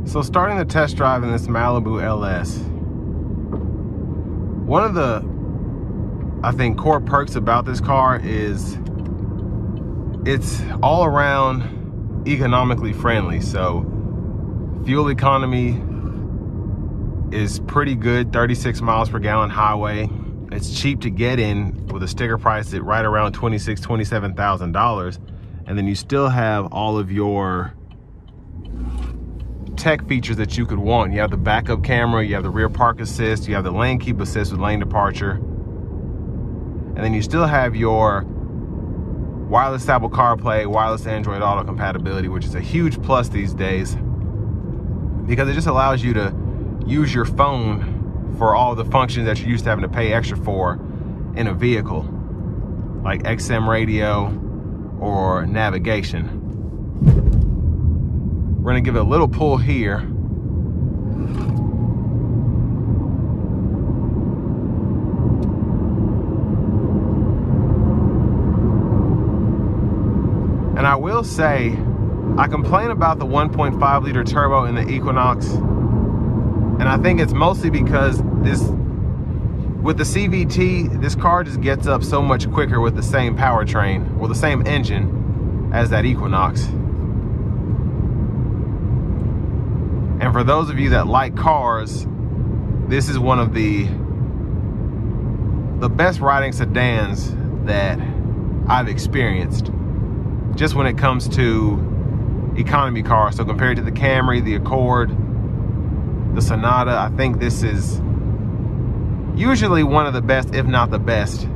So starting the test drive in this Malibu LS, one of the, I think, core perks about this car is it's all around economically friendly. So fuel economy is pretty good, 36 miles per gallon highway. It's cheap to get in with a sticker price at right around $27,000, $27,000. And then you still have all of your tech features that you could want. You have the backup camera, you have the rear park assist, you have the lane keep assist with lane departure. And then you still have your wireless Apple CarPlay, wireless Android Auto compatibility, which is a huge plus these days because it just allows you to use your phone for all the functions that you're used to having to pay extra for in a vehicle, like XM radio or navigation. We're gonna give it a little pull here. And I will say, I complain about the 1.5 liter turbo in the Equinox, and I think it's mostly because with the CVT, this car just gets up so much quicker with the same powertrain, or the same engine as that Equinox. And for those of you that like cars, this is one of the best riding sedans that I've experienced, just when it comes to economy cars. So compared to the Camry, the Accord, the Sonata, I think this is usually one of the best, if not the best.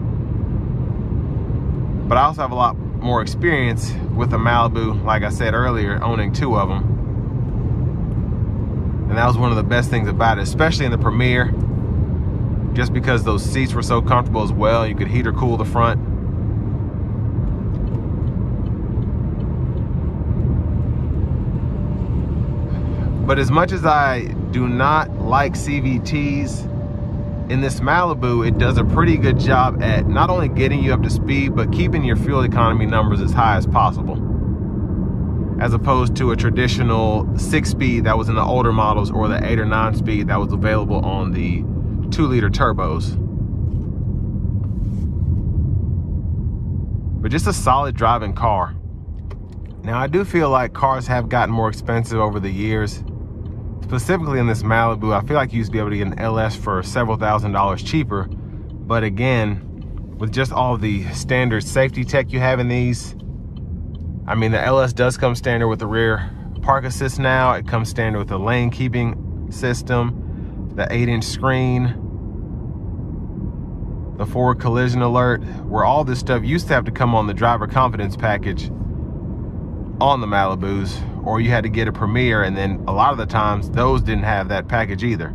But I also have a lot more experience with the Malibu, like I said earlier, owning two of them. And that was one of the best things about it, especially in the Premier, just because those seats were so comfortable as well. You could heat or cool the front. But as much as I do not like CVTs, in this Malibu, it does a pretty good job at not only getting you up to speed, but keeping your fuel economy numbers as high as possible, as opposed to a traditional 6-speed that was in the older models, or the 8 or 9-speed that was available on the 2-liter turbos. But just a solid driving car. Now, I do feel like cars have gotten more expensive over the years. Specifically in this Malibu, I feel like you used to be able to get an LS for several $1,000s cheaper. But again, with just all the standard safety tech you have in these, I mean, the LS does come standard with the rear park assist now. It comes standard with the lane keeping system, the 8-inch screen, the forward collision alert, where all this stuff used to have to come on the driver confidence package on the Malibus, or you had to get a Premier, and then a lot of the times those didn't have that package either.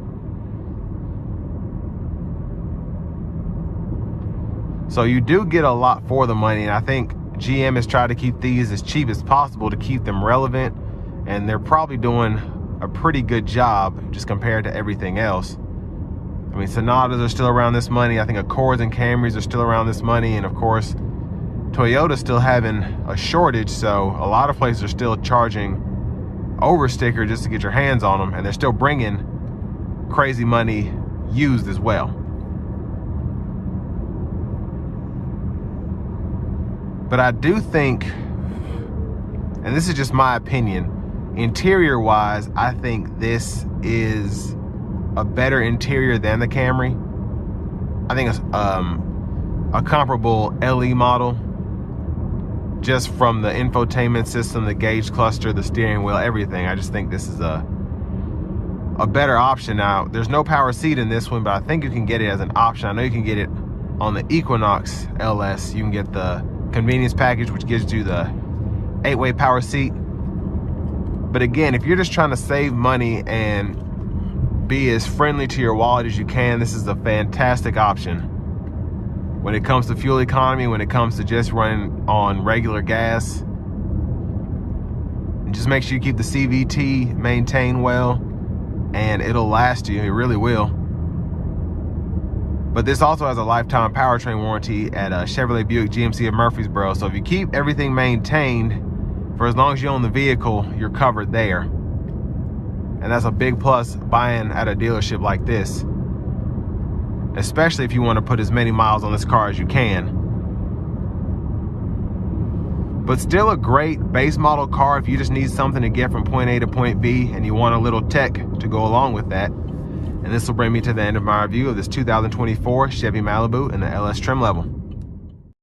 So you do get a lot for the money, and I think GM has tried to keep these as cheap as possible to keep them relevant, and they're probably doing a pretty good job just compared to everything else. I mean, Sonatas are still around this money. I think Accords and Camrys are still around this money, and of course, Toyota's still having a shortage, so a lot of places are still charging over sticker just to get your hands on them, and they're still bringing crazy money used as well. But I do think, and this is just my opinion, interior wise, I think this is a better interior than the Camry. I think it's a comparable LE model, just from the infotainment system, the gauge cluster, the steering wheel, everything. I just think this is a better option. Now, there's no power seat in this one, but I think you can get it as an option. I know you can get it on the Equinox LS. You can get the convenience package, which gives you the 8-way power seat. But again, if you're just trying to save money and be as friendly to your wallet as you can, this is a fantastic option. When it comes to fuel economy, when it comes to just running on regular gas, and just make sure you keep the CVT maintained well, and it'll last you. It really will. But this also has a lifetime powertrain warranty at Chevrolet Buick GMC of Murfreesboro. So if you keep everything maintained for as long as you own the vehicle, you're covered there. And that's a big plus buying at a dealership like this, especially if you want to put as many miles on this car as you can. But still a great base model car if you just need something to get from point A to point B and you want a little tech to go along with that. And this will bring me to the end of my review of this 2024 Chevy Malibu in the LS trim level.